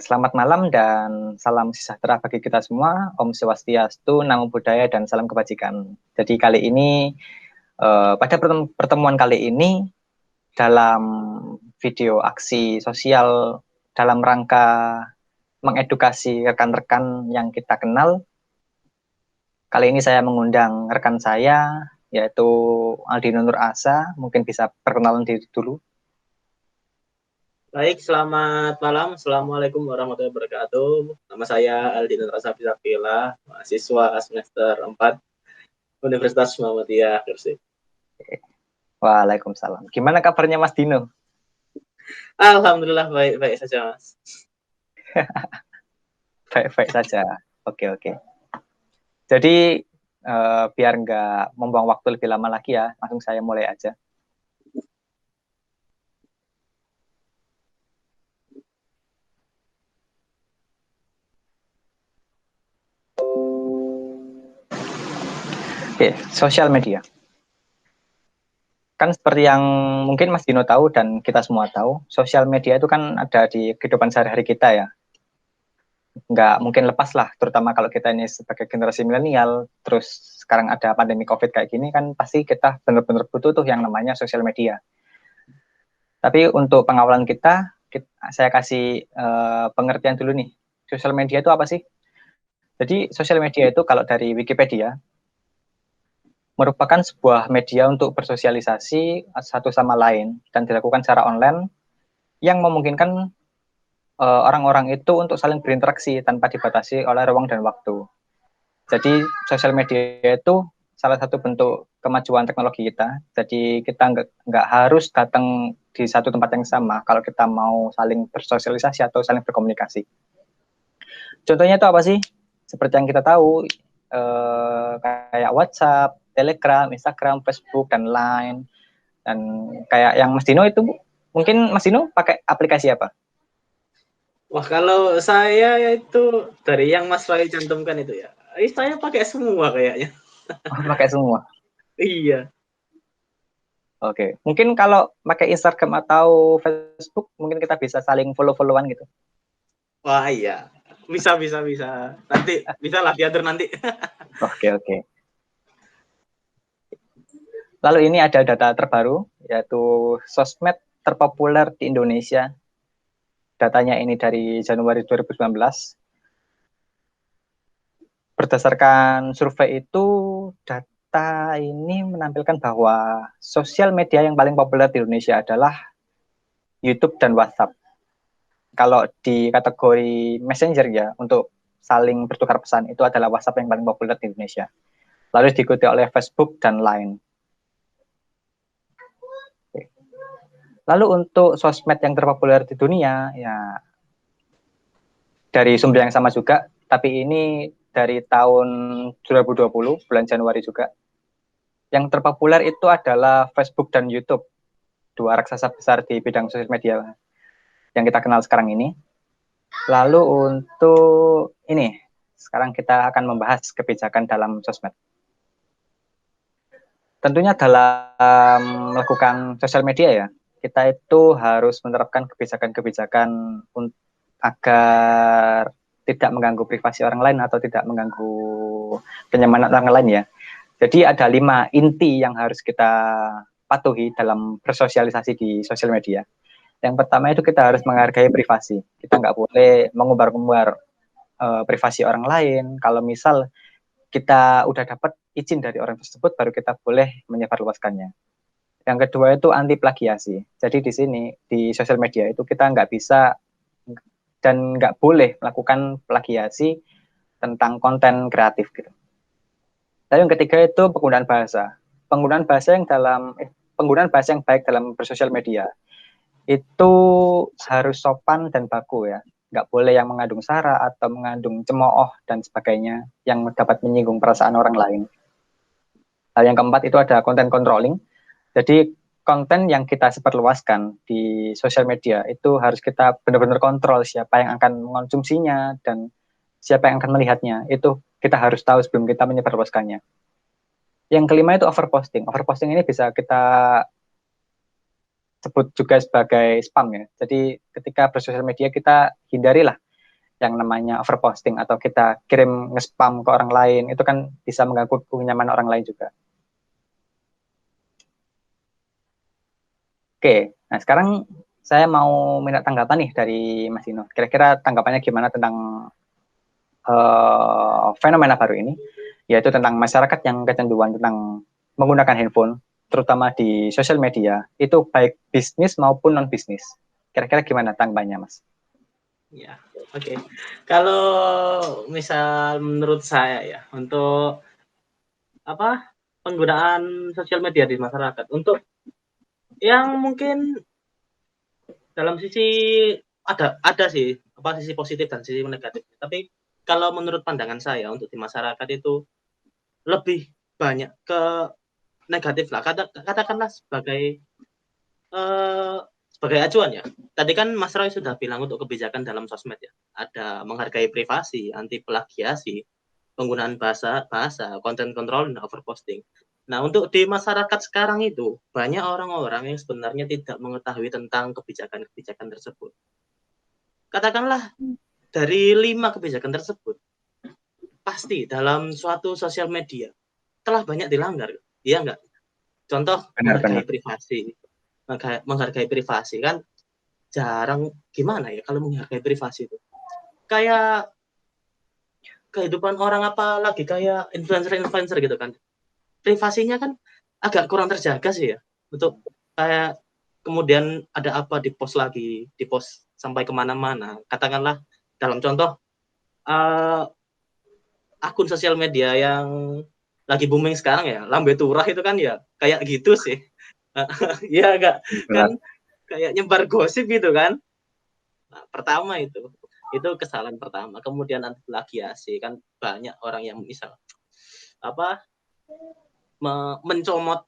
Selamat malam dan salam sejahtera bagi kita semua. Om Swastiastu, Namo Buddhaya, dan salam kebajikan. Jadi kali ini, pada pertemuan kali ini, dalam video aksi sosial dalam rangka mengedukasi rekan-rekan yang kita kenal, kali ini saya mengundang rekan saya, yaitu Aldino Nur Asa. Mungkin bisa perkenalan diri dulu. Baik, selamat malam. Assalamualaikum warahmatullahi wabarakatuh. Nama saya Aldino Rasafi Sapila, mahasiswa semester 4 Universitas Muhammadiyah Gresik. Waalaikumsalam. Gimana kabarnya Mas Dino? Alhamdulillah baik-baik saja, Mas. Baik-baik saja. Oke. Jadi biar nggak membuang waktu lebih lama lagi ya, langsung saya mulai aja. Oke, sosial media. Kan seperti yang mungkin Mas Dino tahu dan kita semua tahu, sosial media itu kan ada di kehidupan sehari-hari kita ya. Nggak mungkin lepas lah, terutama kalau kita ini sebagai generasi milenial, terus sekarang ada pandemi COVID kayak gini kan pasti kita benar-benar butuh tuh yang namanya sosial media. Tapi untuk pengawalan saya kasih pengertian dulu nih. Sosial media itu apa sih? Jadi sosial media itu kalau dari Wikipedia merupakan sebuah media untuk bersosialisasi satu sama lain dan dilakukan secara online yang memungkinkan orang-orang itu untuk saling berinteraksi tanpa dibatasi oleh ruang dan waktu. Jadi sosial media itu salah satu bentuk kemajuan teknologi kita. Jadi kita nggak harus datang di satu tempat yang sama kalau kita mau saling bersosialisasi atau saling berkomunikasi. Contohnya itu apa sih? Seperti yang kita tahu, kayak WhatsApp, Telegram, Instagram, Facebook, dan Line. Dan kayak yang Mas Dino itu, mungkin Mas Dino pakai aplikasi apa? Wah, kalau saya itu dari yang Mas Roy cantumkan itu ya, saya pakai semua kayaknya. Oh, pakai semua. Iya. Oke, mungkin kalau pakai Instagram atau Facebook, mungkin kita bisa saling follow-followan gitu. Wah, iya. Bisa. Nanti bisa lah diatur nanti. Oke. Lalu ini ada data terbaru, yaitu sosmed terpopuler di Indonesia. Datanya ini dari Januari 2019. Berdasarkan survei itu, data ini menampilkan bahwa sosial media yang paling populer di Indonesia adalah YouTube dan WhatsApp. Kalau di kategori Messenger ya, untuk saling bertukar pesan, itu adalah WhatsApp yang paling populer di Indonesia. Lalu diikuti oleh Facebook dan Line. Lalu untuk sosmed yang terpopuler di dunia, ya dari sumber yang sama juga, tapi ini dari tahun 2020, bulan Januari juga. Yang terpopuler itu adalah Facebook dan YouTube, dua raksasa besar di bidang sosial media yang kita kenal sekarang ini. Lalu untuk ini, sekarang kita akan membahas kebijakan dalam sosmed. Tentunya dalam melakukan sosial media ya, kita itu harus menerapkan kebijakan-kebijakan agar tidak mengganggu privasi orang lain atau tidak mengganggu kenyamanan orang lain ya. Jadi ada 5 inti yang harus kita patuhi dalam bersosialisasi di sosial media. Yang pertama itu kita harus menghargai privasi. Kita nggak boleh mengumbar-umbar privasi orang lain. Kalau misal kita udah dapat izin dari orang tersebut, baru kita boleh menyebarluaskannya. Yang kedua itu anti plagiasi. Jadi di sini di sosial media itu kita nggak bisa dan nggak boleh melakukan plagiasi tentang konten kreatif gitu. Lalu yang ketiga itu penggunaan bahasa. Penggunaan bahasa yang baik dalam bersosial media itu harus sopan dan baku ya. Nggak boleh yang mengandung sara atau mengandung cemooh dan sebagainya yang dapat menyinggung perasaan orang lain. Lalu yang keempat itu ada content controlling. Jadi konten yang kita sebarluaskan di sosial media itu harus kita benar-benar kontrol siapa yang akan mengonsumsinya dan siapa yang akan melihatnya. Itu kita harus tahu sebelum kita menyebarluaskannya. Yang kelima itu overposting. Overposting ini bisa kita sebut juga sebagai spam ya. Jadi ketika bersosial media kita hindarilah yang namanya overposting atau kita kirim nge-spam ke orang lain, itu kan bisa mengganggu kenyamanan orang lain juga. Oke, nah sekarang saya mau minta tanggapan nih dari Mas Dino. Kira-kira tanggapannya gimana tentang fenomena baru ini, yaitu tentang masyarakat yang kecanduan tentang menggunakan handphone, terutama di sosial media, itu baik bisnis maupun non-bisnis. Kira-kira gimana tanggapannya, Mas? Ya, oke. Kalau misal menurut saya ya, untuk penggunaan sosial media di masyarakat, untuk yang mungkin dalam sisi ada sih sisi positif dan sisi negatif. Tapi kalau menurut pandangan saya untuk di masyarakat itu lebih banyak ke negatif lah. Katakanlah sebagai acuan ya. Tadi kan Mas Roy sudah bilang untuk kebijakan dalam sosmed ya. Ada menghargai privasi, anti plagiasi, penggunaan bahasa, content control, dan overposting. Nah, untuk di masyarakat sekarang itu banyak orang-orang yang sebenarnya tidak mengetahui tentang kebijakan-kebijakan tersebut. Katakanlah dari 5 kebijakan tersebut, pasti dalam suatu sosial media telah banyak dilanggar. Iya enggak? Contoh, Benar-benar. menghargai privasi kan jarang, gimana ya kalau menghargai privasi itu. Kayak kehidupan orang, apalagi kayak influencer gitu kan. Privasinya kan agak kurang terjaga sih ya. Untuk kayak kemudian ada apa di post sampai kemana-mana. Katakanlah dalam contoh akun sosial media yang lagi booming sekarang ya, Lambe Turah itu kan ya kayak gitu sih. Iya enggak? Benar. Kan kayak nyebar gosip gitu kan. Nah, pertama itu kesalahan pertama. Kemudian anti plagiasi, kan banyak orang yang misal mencomot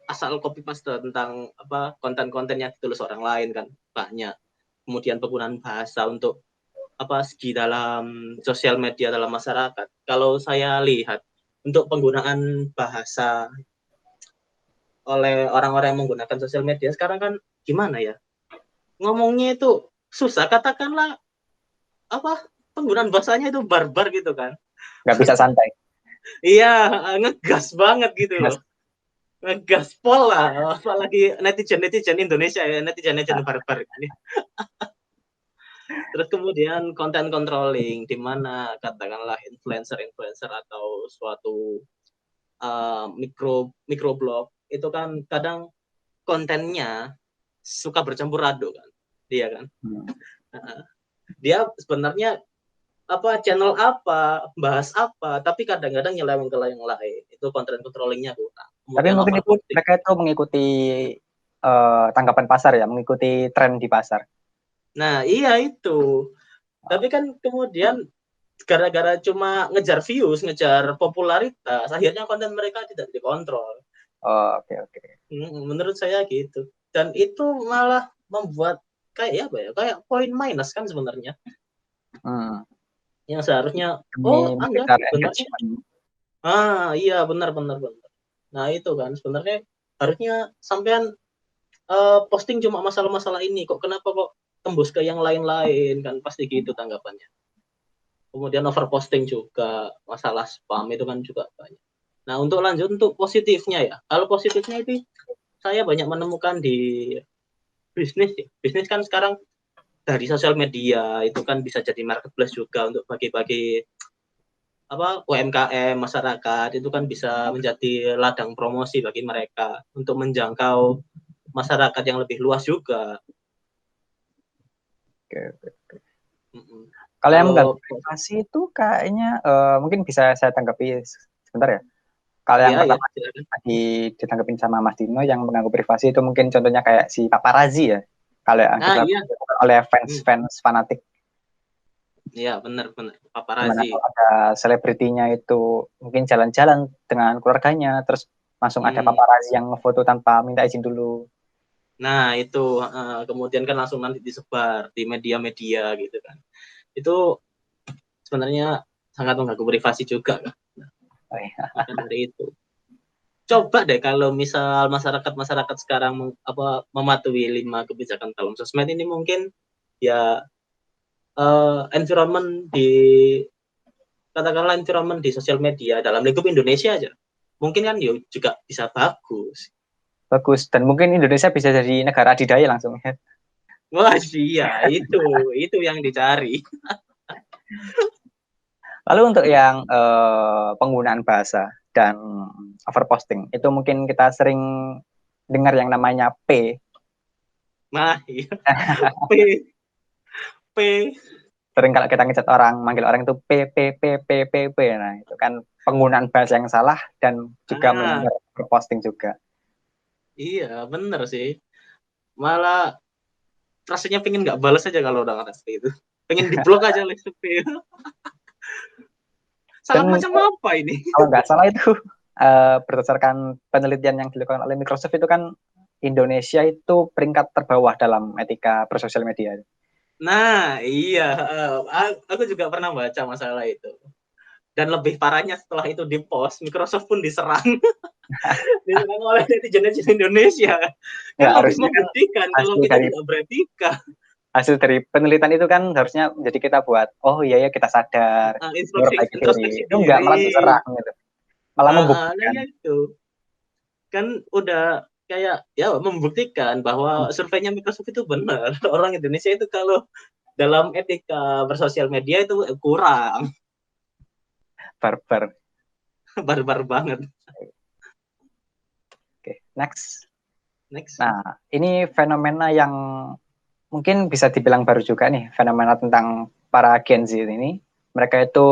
asal copy paste tentang konten-konten yang ditulis orang lain kan banyak. Kemudian penggunaan bahasa untuk segi dalam sosial media dalam masyarakat. Kalau saya lihat untuk penggunaan bahasa oleh orang-orang yang menggunakan sosial media sekarang kan gimana ya? Ngomongnya itu susah, katakanlah penggunaan bahasanya itu barbar gitu kan. Nggak bisa santai. Iya, ngegas banget gitu loh. Ngegaspol lah, apalagi netizen Indonesia ya, netizen barbar ini. Terus kemudian content controlling, di mana katakanlah influencer atau suatu microblog itu kan kadang kontennya suka bercampur aduk kan, dia kan. Dia sebenarnya channel bahas apa, tapi kadang-kadang nyeleweng ke yang lain. Itu content controllingnya kurang. Tapi mungkin itu mereka itu mengikuti tanggapan pasar ya, mengikuti tren di pasar. Nah, iya itu. Tapi kan kemudian gara-gara cuma ngejar views, ngejar popularitas, akhirnya konten mereka tidak dikontrol. Oke. Menurut saya gitu. Dan itu malah membuat kayak kayak poin minus kan sebenarnya. Yang seharusnya Anda sebenarnya iya benar. Nah, itu kan sebenarnya harusnya sampean posting cuma masalah-masalah ini, kenapa kok tembus ke yang lain-lain, kan pasti gitu tanggapannya. Kemudian overposting juga, masalah spam itu kan juga banyak. Nah, untuk lanjut untuk positifnya ya. Kalau positifnya itu saya banyak menemukan di bisnis ya. Bisnis kan sekarang dari sosial media itu kan bisa jadi marketplace juga untuk bagi-bagi UMKM masyarakat, itu kan bisa menjadi ladang promosi bagi mereka untuk menjangkau masyarakat yang lebih luas juga. Oke. Kalau yang mengganggu privasi itu kayaknya mungkin bisa saya tanggapi sebentar ya. Kalau yang pertama ditanggapin sama Mas Dino, yang mengganggu privasi itu mungkin contohnya kayak si paparazzi ya. Kalau yang dilakukan oleh fans fanatik. Iya, benar. Paparazzi. Kalau ada selebritinya itu mungkin jalan-jalan dengan keluarganya, terus langsung ada paparazzi yang ngefoto tanpa minta izin dulu. Nah, itu kemudian kan langsung nanti disebar di media-media gitu kan. Itu sebenarnya sangat mengganggu privasi juga kan. Maka dari itu. Coba deh kalau misal masyarakat sekarang mematuhi 5 kebijakan dalam sosmed ini, mungkin ya environment di sosial media dalam lingkup Indonesia aja, mungkin kan juga bisa bagus. Bagus, dan mungkin Indonesia bisa jadi negara adidaya langsung ya. Wah iya, itu yang dicari. Lalu untuk yang penggunaan bahasa dan overposting, itu mungkin kita sering dengar yang namanya P. Nah, iya. P. Sering kalau kita ngecat orang, manggil orang itu P. Nah, itu kan penggunaan bahasa yang salah dan juga melanggar overposting juga. Iya, bener sih. Malah rasanya pengen nggak balas aja kalau udah ngerasa itu. Pengen diblok aja oleh P. Salah macam apa ini? Kalau nggak salah itu berdasarkan penelitian yang dilakukan oleh Microsoft itu kan Indonesia itu peringkat terbawah dalam etika bersosial media. Nah, iya. Aku juga pernah baca masalah itu. Dan lebih parahnya setelah itu di-post, Microsoft pun diserang. Diserang oleh netizen Indonesia. Kan lebih membuktikan kalau kita tidak beretika. Hasil dari penelitian itu kan harusnya jadi kita buat, oh iya ya kita sadar, introspeksi itu enggak, malah diserang gitu. Malah membuktikan. Nah, itu. Kan udah kayak ya membuktikan bahwa surveinya Microsoft itu benar. Orang Indonesia itu kalau dalam etika bersosial media itu kurang. Barbar. Barbar banget. Oke, next. Nah, ini fenomena yang mungkin bisa dibilang baru juga nih, fenomena tentang para Gen Z ini. Mereka itu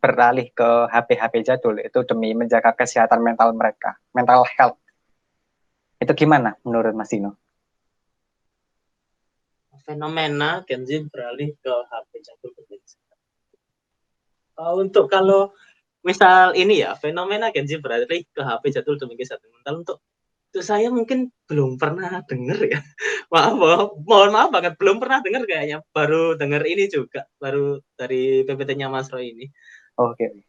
beralih ke HP-HP jadul itu demi menjaga kesehatan mental mereka, mental health. Itu gimana menurut Mas Dino? Fenomena Gen Z beralih ke HP jadul. Untuk kalau misal ini ya, fenomena Gen Z beralih ke HP jadul demi kesehatan mental, untuk saya mungkin belum pernah dengar ya. Mohon maaf banget, belum pernah dengar kayaknya. Baru dengar ini juga, baru dari PPT-nya Mas Roy ini. Oke.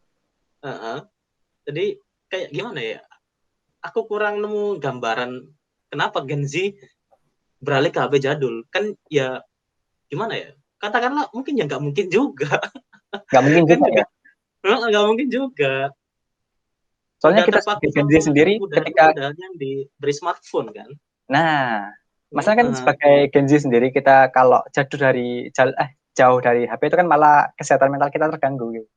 Jadi kayak gimana ya? Aku kurang nemu gambaran kenapa Gen Z beralih ke HP jadul. Kan ya gimana ya? Katakanlah mungkin ya nggak mungkin juga. Nggak mungkin juga ya? Nggak mungkin juga. Soalnya Udah kita terpaku Gen Z sendiri ketika yang diberi smartphone kan. Nah, masalah kan sebagai Gen Z sendiri kita kalau jauh dari HP itu kan malah kesehatan mental kita terganggu gitu.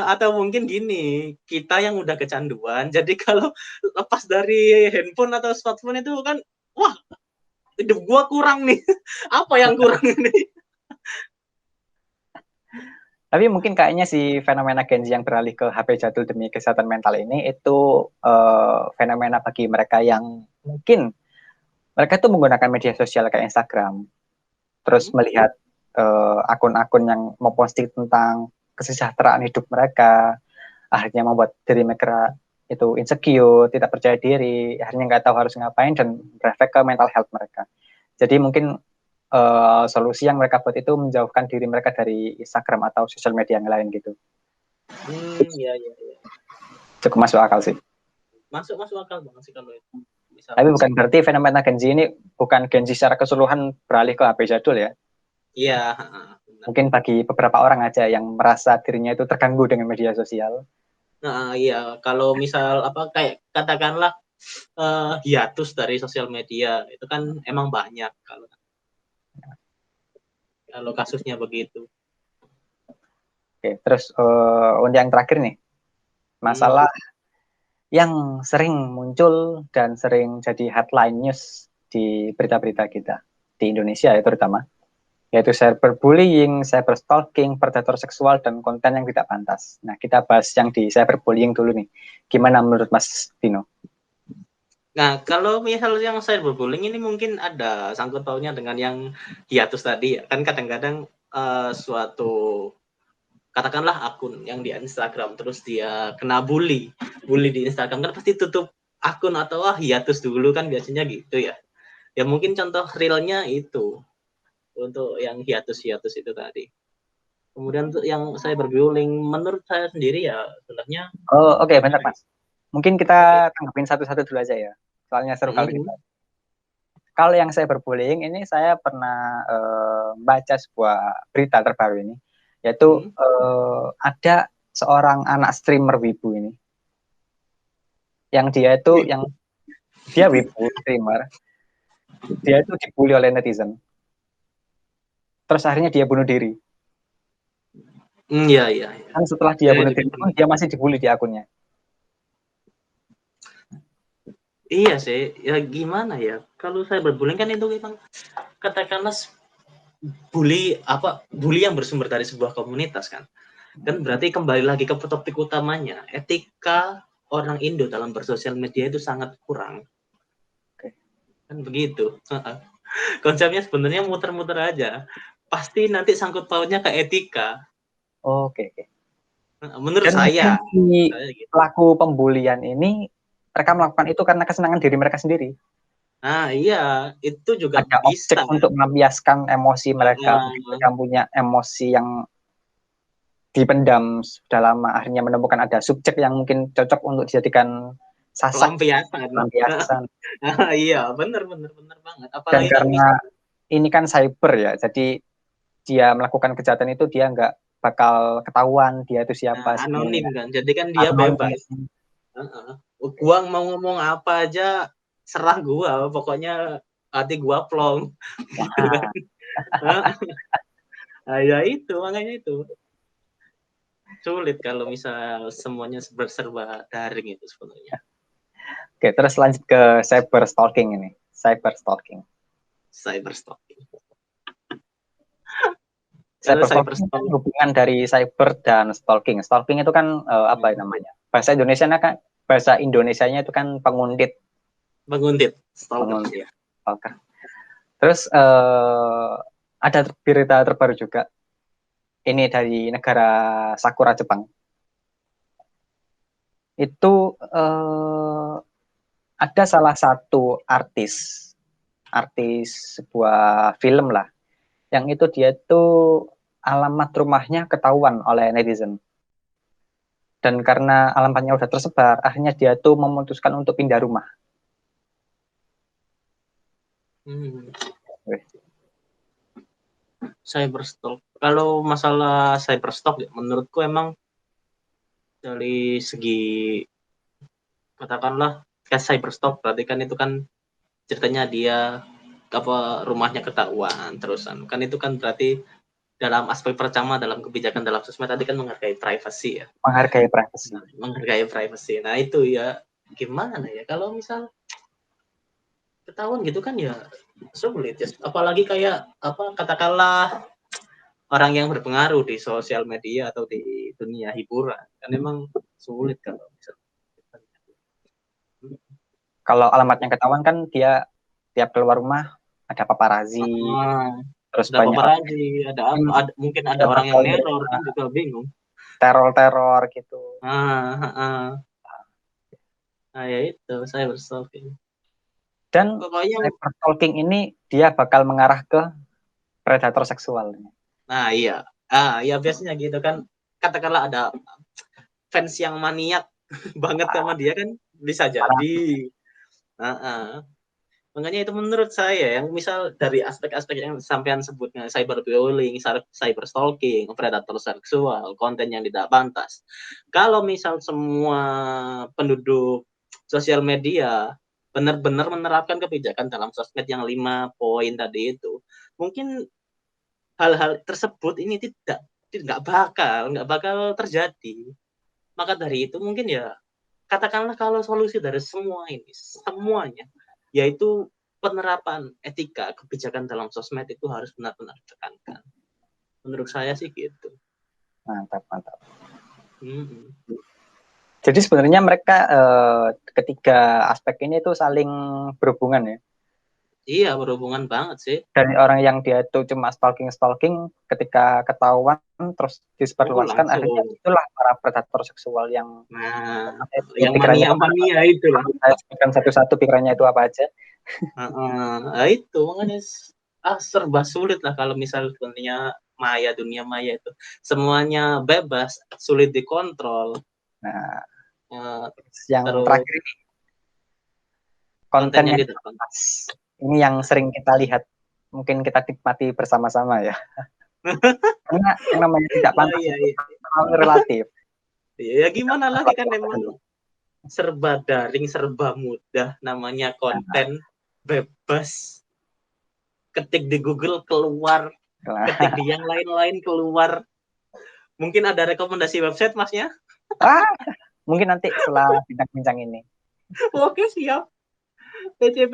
Atau mungkin gini, kita yang udah kecanduan, jadi kalau lepas dari handphone atau smartphone itu kan, wah, hidup gua kurang nih. Apa yang kurang ini? Tapi mungkin kayaknya si fenomena Gen Z yang beralih ke HP jadul demi kesehatan mental ini itu fenomena bagi mereka yang mungkin mereka itu menggunakan media sosial kayak Instagram, terus melihat akun-akun yang memposting tentang kesejahteraan hidup mereka, akhirnya membuat diri mereka itu insecure, tidak percaya diri, akhirnya nggak tahu harus ngapain dan berefek ke mental health mereka. Jadi mungkin solusi yang mereka buat itu menjauhkan diri mereka dari Instagram atau sosial media yang lain gitu. Iya. Cukup masuk akal sih. Masuk akal banget sih kalau itu. Tapi bukan berarti fenomena Gen Z ini bukan Gen Z secara keseluruhan beralih ke HP jadul ya. Iya. Mungkin bagi beberapa orang aja yang merasa dirinya itu terganggu dengan media sosial. Nah, iya. Kalau misal kayak katakanlah hiatus dari sosial media itu kan emang banyak kalau kasusnya begitu. Oke, terus untuk yang terakhir nih, masalah yang sering muncul dan sering jadi headline news di berita-berita kita di Indonesia ya terutama, yaitu cyberbullying, cyberstalking, predator seksual, dan konten yang tidak pantas. Nah, kita bahas yang di cyberbullying dulu nih. Gimana menurut Mas Dino? Nah, kalau misal yang cyberbullying ini mungkin ada sangkut pautnya dengan yang hiatus tadi ya. Kan kadang-kadang suatu katakanlah akun yang di Instagram terus dia kena bully di Instagram, kan pasti tutup akun atau hiatus dulu kan biasanya gitu ya. Ya mungkin contoh realnya itu untuk yang hiatus itu tadi. Kemudian untuk yang cyberbullying, menurut saya sendiri ya sebenarnya. Oh, oke, bentar Mas. Mungkin kita tanggapin satu-satu dulu aja ya. Soalnya seru kalau kita. Kalau yang cyberbullying ini saya pernah baca sebuah berita terbaru ini, yaitu ada seorang anak streamer wibu ini, yang dia wibu streamer, dia itu dibully oleh netizen, terus akhirnya dia bunuh diri. Iya. Kan setelah dia bunuh diri pun dia masih dibully di akunnya. Iya sih, ya gimana ya? Kalau cyberbullying kan itu memang katakanlah bully yang bersumber dari sebuah komunitas kan. Kan berarti kembali lagi ke topik utamanya, etika orang Indo dalam bersosial media itu sangat kurang. Kan begitu. Konsepnya sebenarnya muter-muter aja. Pasti nanti sangkut pautnya ke etika. Oke. Menurut Dan saya pelaku pembulian ini mereka melakukan itu karena kesenangan diri mereka sendiri. Nah, iya, itu juga ada bisa objek untuk melampiaskan emosi mereka. Mereka punya emosi yang dipendam sudah lama, akhirnya menemukan ada subjek yang mungkin cocok untuk dijadikan sasak pelampiasan. Iya, benar banget. Apalagi dan karena ini kan cyber ya, jadi dia melakukan kejahatan itu dia nggak bakal ketahuan dia itu siapa. Anonim kan, jadi kan dia bebas. Gua mau ngomong apa aja serah gua, pokoknya hati gua plong. Gitu kan. Ya itu, makanya itu. Sulit kalau misal semuanya serba daring itu sebenarnya. Oke, terus lanjut ke cyber stalking ini. Cyber stalking. Cyber stalking hubungan dari cyber dan stalking. Stalking itu kan apa namanya? Bahasa Indonesianya itu kan penguntit. Stalker. Stalker. Terus ada berita terbaru juga. Ini dari negara Sakura Jepang. Itu ada salah satu artis sebuah film lah, yang itu dia tuh alamat rumahnya ketahuan oleh netizen. Dan karena alamatnya udah tersebar, akhirnya dia tuh memutuskan untuk pindah rumah. Cyberstalk. Kalau masalah cyberstalk, menurutku emang dari segi katakanlah kayak cyberstalk, berarti kan itu kan ceritanya dia rumahnya ketahuan terusan. Kan itu kan berarti dalam aspek pertama dalam kebijakan dalam sosmed tadi kan menghargai privasi ya. Menghargai privasi. Nah itu ya gimana ya kalau misal ketahuan gitu kan ya sulit ya. Apalagi kayak katakanlah orang yang berpengaruh di sosial media atau di dunia hiburan kan memang sulit kalau misal. Kalau alamatnya ketahuan kan dia tiap keluar rumah ada paparazzi, terus ada paparazzi, ada mungkin ada orang yang neror kan juga bingung. Teror gitu. Nah ya itu cyberstalking. Dan cyberstalking ini dia bakal mengarah ke predator seksual. Nah iya, ya biasanya gitu kan. Katakanlah ada fans yang maniak banget sama dia kan bisa jadi. Makanya itu menurut saya yang misal dari aspek-aspek yang sampean sebutnya cyberbullying, cyberstalking, predator seksual, konten yang tidak pantas. Kalau misal semua penduduk sosial media benar-benar menerapkan kebijakan dalam sosmed yang 5 poin tadi itu, mungkin hal-hal tersebut ini tidak bakal terjadi. Maka dari itu mungkin ya katakanlah kalau solusi dari semua ini semuanya yaitu penerapan etika kebijakan dalam sosmed itu harus benar-benar ditekankan. Menurut saya sih gitu. Mantap. Jadi sebenarnya mereka ketiga aspek ini itu saling berhubungan ya. Iya, berhubungan banget sih. Dari orang yang dia itu cuma stalking, ketika ketahuan terus disebarluaskan, akhirnya itulah para predator seksual yang yang mania itu lah. Saya sebutkan satu-satu pikirannya itu apa aja. Itu makanya serba sulit lah kalau misal sebenarnya maya, dunia maya itu semuanya bebas, sulit dikontrol. Nah, yang terus terakhir ini konten yang tidak pantas. Ini yang sering kita lihat, mungkin kita nikmati bersama-sama ya. Karena yang namanya tidak pantas itu terlalu relatif. Ya gimana lagi kan memang serba daring, serba mudah, namanya konten bebas. Ketik di Google keluar, ketik di yang lain-lain keluar. Mungkin ada rekomendasi website Masnya? Mungkin nanti setelah bincang-bincang ini. Oke, siap. PC.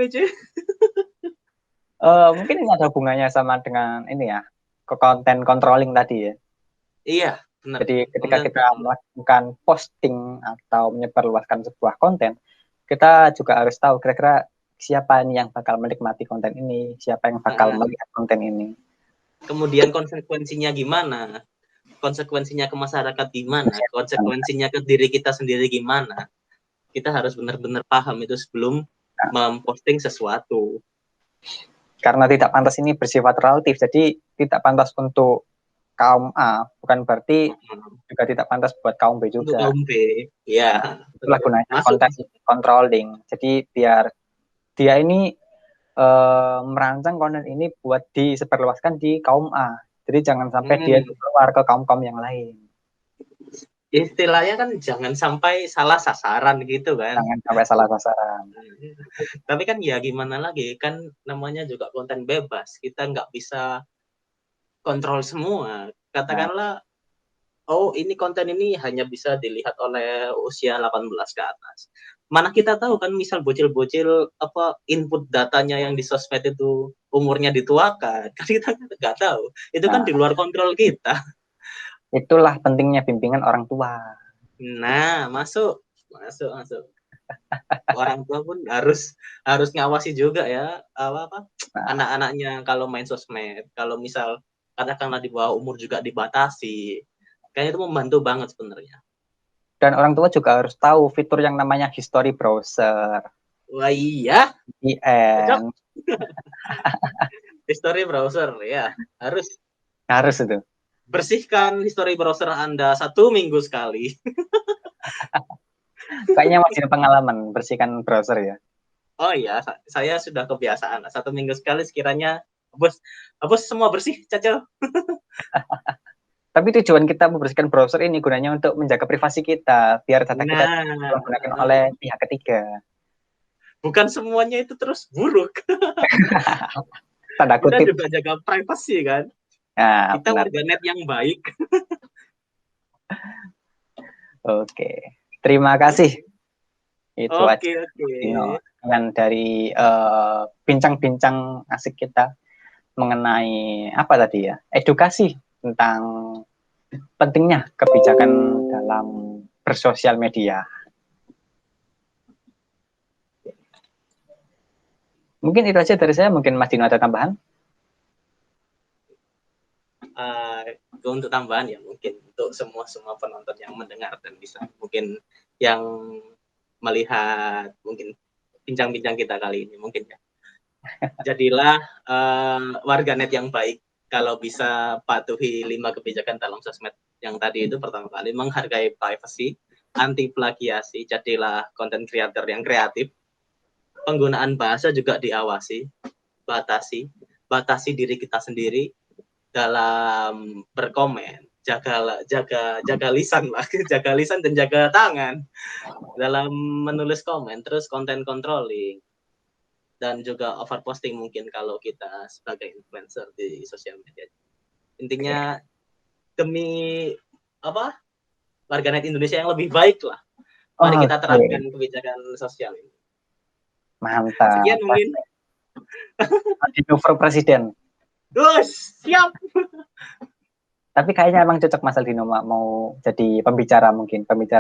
Mungkin ini ada hubungannya sama dengan ini ya, ke konten controlling tadi ya. Iya, benar. Jadi ketika kita melakukan posting atau menyebarluaskan sebuah konten, kita juga harus tahu kira-kira siapa ini yang bakal menikmati konten ini, siapa yang bakal melihat konten ini. Kemudian konsekuensinya gimana? Konsekuensinya ke masyarakat gimana? Konsekuensinya ke diri kita sendiri gimana? Kita harus benar-benar paham itu sebelum memposting sesuatu. Karena tidak pantas ini bersifat relatif, jadi tidak pantas untuk kaum A, bukan berarti juga tidak pantas buat kaum B juga. Untuk kaum B, ya. Itulah gunanya konten controlling. Jadi biar dia ini merancang konten ini buat disebarluaskan di kaum A. Jadi jangan sampai dia keluar ke kaum-kaum yang lain. Istilahnya kan jangan sampai salah sasaran gitu kan. Jangan sampai salah sasaran. Tapi kan ya gimana lagi, kan namanya juga konten bebas. Kita nggak bisa kontrol semua. Katakanlah, oh ini konten ini hanya bisa dilihat oleh usia 18 ke atas. Mana kita tahu kan, misal bocil-bocil input datanya yang di sosmed itu umurnya dituakan. Kan kita nggak tahu. Itu kan di luar kontrol kita. Itulah pentingnya bimbingan orang tua. Nah, masuk. Orang tua pun harus ngawasi juga ya, anak-anaknya kalau main sosmed. Kalau misal katakanlah di bawah umur juga dibatasi. Kayaknya itu membantu banget sebenarnya. Dan orang tua juga harus tahu fitur yang namanya history browser. Wah iya. VPN. History browser ya, harus itu. Bersihkan history browser Anda 1 minggu sekali. Kayaknya masih ada pengalaman bersihkan browser ya. Oh iya, saya sudah kebiasaan. 1 minggu sekali sekiranya hapus semua bersih, Caca. Tapi tujuan kita membersihkan browser ini gunanya untuk menjaga privasi kita, biar data kita digunakan oleh pihak ketiga. Bukan semuanya itu terus buruk. Tanda kutip. Kita juga jaga privasi kan. Nah, kita warganet yang baik. Oke. Terima kasih. Itu aja. Dan dari bincang-bincang asik kita mengenai apa tadi ya? Edukasi tentang pentingnya kebijakan dalam bersosial media. Mungkin itu aja dari saya. Mungkin Mas Dino ada tambahan? Untuk tambahan ya mungkin untuk semua penonton yang mendengar dan bisa mungkin yang melihat mungkin bincang-bincang kita kali ini mungkin ya. Jadilah warganet yang baik. Kalau bisa patuhi 5 kebijakan dalam sosmed yang tadi itu. Pertama kali menghargai privacy, anti plagiasi, jadilah content creator yang kreatif. Penggunaan bahasa juga diawasi, batasi diri kita sendiri dalam berkomen. Jaga lisan lah, jaga lisan dan jaga tangan dalam menulis komen. Terus konten controlling dan juga overposting mungkin kalau kita sebagai influencer di sosial media. Intinya demi warganet Indonesia yang lebih baik lah. Mari kita terapkan kebijakan sosial ini. Mantap. Sekian mungkin. Dinover presiden. Siap. Tapi kayaknya emang cocok Mas Aldino mau jadi pembicara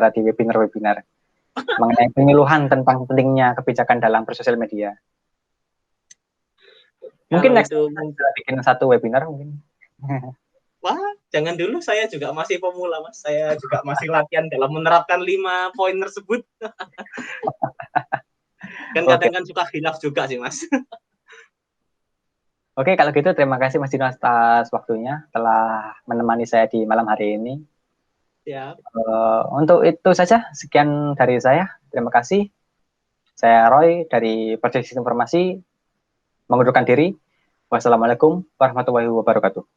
di webinar mengenai penyuluhan tentang pentingnya kebijakan dalam bersosial media. Mungkin next kita bikin satu webinar mungkin. Wah, jangan dulu, saya juga masih pemula, Mas. Saya juga masih latihan dalam menerapkan 5 poin tersebut. Kan kadang kan suka hilaf juga sih, Mas. Oke, kalau gitu terima kasih Mas Dino atas waktunya telah menemani saya di malam hari ini. Ya. Untuk itu saja, sekian dari saya. Terima kasih. Saya Roy dari Project Sistem Informasi, mengundurkan diri. Wassalamualaikum warahmatullahi wabarakatuh.